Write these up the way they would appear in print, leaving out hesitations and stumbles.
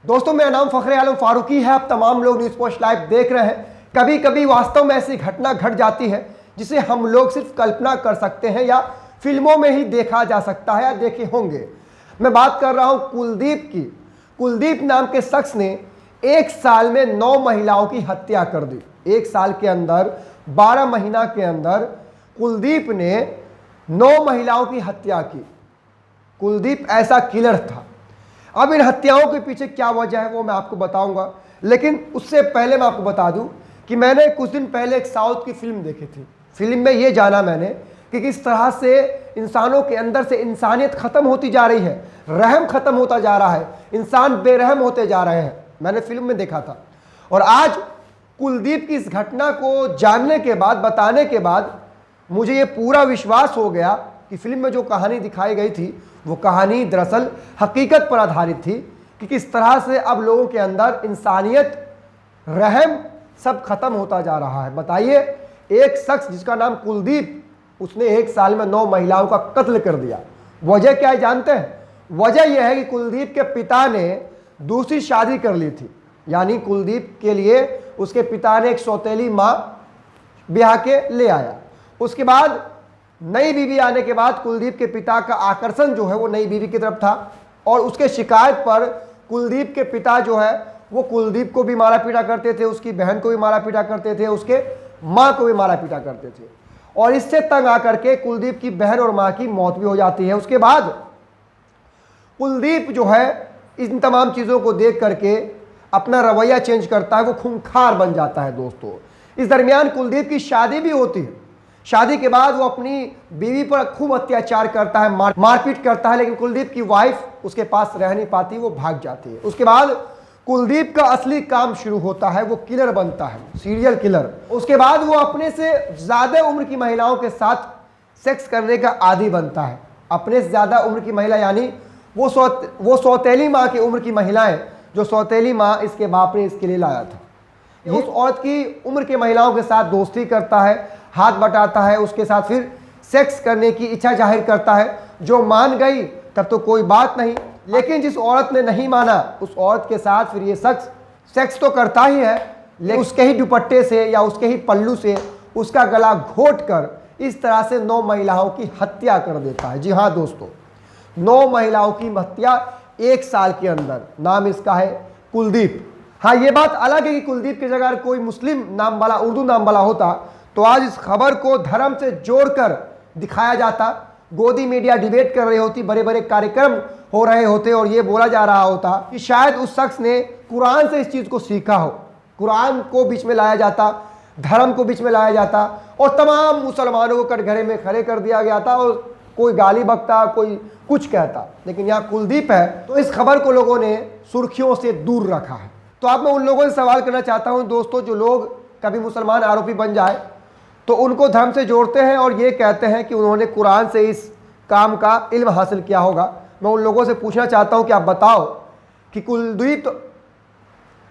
दोस्तों, मेरा नाम फखरे आलम फारूकी है। आप तमाम लोग न्यूज़ पोस्ट लाइव देख रहे हैं। कभी कभी वास्तव में ऐसी घटना घट जाती है जिसे हम लोग सिर्फ कल्पना कर सकते हैं या फिल्मों में ही देखा जा सकता है या देखे होंगे। मैं बात कर रहा हूं कुलदीप की। कुलदीप नाम के शख्स ने एक साल में 9 महिलाओं की हत्या कर दी। एक साल के अंदर 12 महीना के अंदर कुलदीप ने 9 महिलाओं की हत्या की। कुलदीप ऐसा किलर था। अब इन हत्याओं के पीछे क्या वजह है वो मैं आपको बताऊंगा, लेकिन उससे पहले मैं आपको बता दूं कि मैंने कुछ दिन पहले एक साउथ की फिल्म देखी थी। फिल्म में ये जाना मैंने कि किस तरह से इंसानों के अंदर से इंसानियत खत्म होती जा रही है, रहम खत्म होता जा रहा है, इंसान बेरहम होते जा रहे हैं। मैंने फिल्म में देखा था। और आज कुलदीप की इस घटना को जानने के बाद, बताने के बाद मुझे ये पूरा विश्वास हो गया कि फिल्म में जो कहानी दिखाई गई थी वो कहानी दरअसल हकीकत पर आधारित थी कि किस तरह से अब लोगों के अंदर इंसानियत, रहम सब खत्म होता जा रहा है। बताइए, एक शख्स जिसका नाम कुलदीप, उसने एक साल में 9 महिलाओं का कत्ल कर दिया। वजह क्या है जानते हैं? वजह यह है कि कुलदीप के पिता ने दूसरी शादी कर ली थी। यानी कुलदीप के लिए उसके पिता ने एक सौतेली माँ ब्याह के ले आया। उसके बाद नई बीवी आने के बाद कुलदीप के पिता का आकर्षण जो है वो नई बीवी की तरफ था, और उसके शिकायत पर कुलदीप के पिता जो है वो कुलदीप को भी मारा पीटा करते थे, उसकी बहन को भी मारा पीटा करते थे, उसके माँ को भी मारा पीटा करते थे। और इससे तंग आकर के कुलदीप की बहन और माँ की मौत भी हो जाती है। उसके बाद कुलदीप जो है इन तमाम चीज़ों को देख करके अपना रवैया चेंज करता है, वो खूंखार बन जाता है। दोस्तों, इस दरमियान कुलदीप की शादी भी होती है। शादी के बाद वो अपनी बीवी पर खूब अत्याचार करता है, मारपीट करता है, लेकिन कुलदीप की वाइफ उसके पास रह नहीं पाती, वो भाग जाती है। उसके बाद कुलदीप का असली काम शुरू होता है, वो किलर बनता है, सीरियल किलर। उसके बाद वो अपने से ज़्यादा उम्र की महिलाओं के साथ सेक्स करने का आदी बनता है। अपने से ज़्यादा उम्र की महिला, यानी वो सौतेली माँ की उम्र की महिलाएं, जो सौतेली माँ इसके बाप ने इसके लिए लाया था। उस औरत की उम्र के महिलाओं के साथ दोस्ती करता है, हाथ बटाता है, उसके साथ फिर सेक्स करने की इच्छा जाहिर करता है। जो मान गई तब तो कोई बात नहीं, लेकिन जिस औरत ने नहीं माना उस औरत के साथ फिर ये शख्स सेक्स तो करता ही है, लेकिन उसके ही दुपट्टे से या उसके ही पल्लू से उसका गला घोट कर इस तरह से 9 महिलाओं की हत्या कर देता है। जी हाँ दोस्तों, 9 महिलाओं की हत्या एक साल के अंदर। नाम इसका है कुलदीप। हाँ, ये बात अलग है कि कुलदीप की जगह कोई मुस्लिम नाम वाला, उर्दू नाम वाला होता तो आज इस खबर को धर्म से जोड़कर दिखाया जाता, गोदी मीडिया डिबेट कर रही होती, बड़े बड़े कार्यक्रम हो रहे होते और ये बोला जा रहा होता कि शायद उस शख्स ने कुरान से इस चीज़ को सीखा हो। कुरान को बीच में लाया जाता, धर्म को बीच में लाया जाता और तमाम मुसलमानों को कटघरे में खड़े कर दिया गया था और कोई गाली बकता, कोई कुछ कहता। लेकिन यहाँ कुलदीप है तो इस खबर को लोगों ने सुर्खियों से दूर रखा है। तो अब मैं उन लोगों से सवाल करना चाहता हूँ दोस्तों, जो लोग कभी मुसलमान आरोपी बन जाए तो उनको धर्म से जोड़ते हैं और ये कहते हैं कि उन्होंने कुरान से इस काम का इल्म हासिल किया होगा। मैं उन लोगों से पूछना चाहता हूं कि आप बताओ कि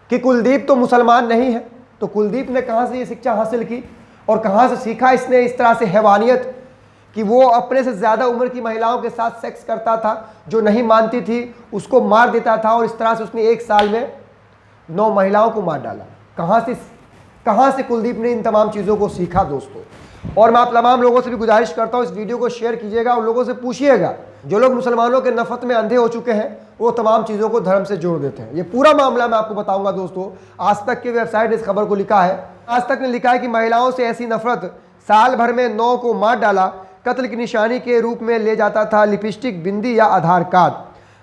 कुलदीप तो मुसलमान नहीं है, तो कुलदीप ने कहां से ये शिक्षा हासिल की और कहां से सीखा इसने इस तरह से हैवानियत कि वो अपने से ज़्यादा उम्र की महिलाओं के साथ सेक्स करता था, जो नहीं मानती थी उसको मार देता था, और इस तरह से उसने एक साल में 9 महिलाओं को मार डाला। कहाँ से कुलदीप ने इन तमाम चीज़ों को सीखा दोस्तों? और मैं आप तमाम लोगों से भी गुजारिश करता हूँ, इस वीडियो को शेयर कीजिएगा, उन लोगों से पूछिएगा जो लोग मुसलमानों के नफरत में अंधे हो चुके हैं, वो तमाम चीज़ों को धर्म से जोड़ देते हैं। ये पूरा मामला मैं आपको बताऊंगा दोस्तों। आज तक की वेबसाइट ने इस खबर को लिखा है। आज तक ने लिखा है कि महिलाओं से ऐसी नफरत, साल भर में 9 को मार डाला, कत्ल की निशानी के रूप में ले जाता था लिपस्टिक, बिंदी या आधार कार्ड।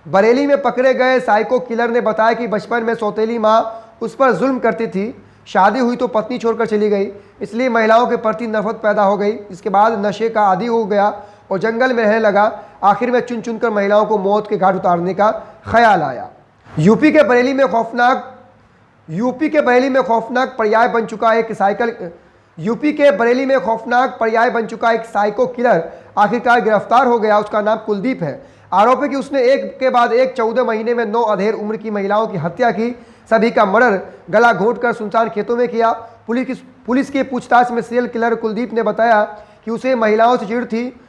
बरेली में पकड़े गए साइको किलर ने बताया कि बचपन में सौतेली माँ उस पर जुल्म करती थी, शादी हुई तो पत्नी छोड़कर चली गई, इसलिए महिलाओं के प्रति नफरत पैदा हो गई। इसके बाद नशे का आदी हो गया और जंगल में रहने लगा। आखिर में चुन चुनकर महिलाओं को मौत के घाट उतारने का ख्याल आया। यूपी के बरेली में खौफनाक पर्याय बन चुका एक साइको किलर आखिरकार गिरफ्तार हो गया। उसका नाम कुलदीप है। आरोप है कि उसने एक के बाद एक 14 महीने में 9 अधेड़ उम्र की महिलाओं की हत्या की। सभी का मर्डर गला घोंटकर सुनसान खेतों में किया। पुलिस की पूछताछ में सीरियल किलर कुलदीप ने बताया कि उसे महिलाओं से चिढ़ थी,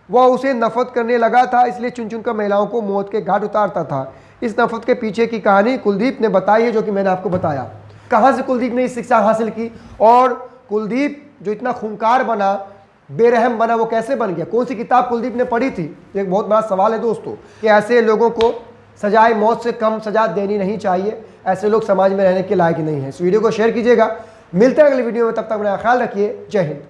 वह उसे नफरत करने लगा था, इसलिए चुन चुनकर महिलाओं को मौत के घाट उतारता था। इस नफरत के पीछे की कहानी कुलदीप ने बताई है, जो कि मैंने आपको बताया। कहाँ से कुलदीप ने इस शिक्षा हासिल की और कुलदीप जो इतना खूंखार बना, बेरहम बना, वो कैसे बन गया? कौन सी किताब कुलदीप ने पढ़ी थी? एक बहुत बड़ा सवाल है दोस्तों कि ऐसे लोगों को सजाए मौत से कम सजा देनी नहीं चाहिए। ऐसे लोग समाज में रहने के लायक नहीं है। इस वीडियो को शेयर कीजिएगा। मिलते हैं अगली वीडियो में, तब तक अपना ख्याल रखिए। जय हिंद।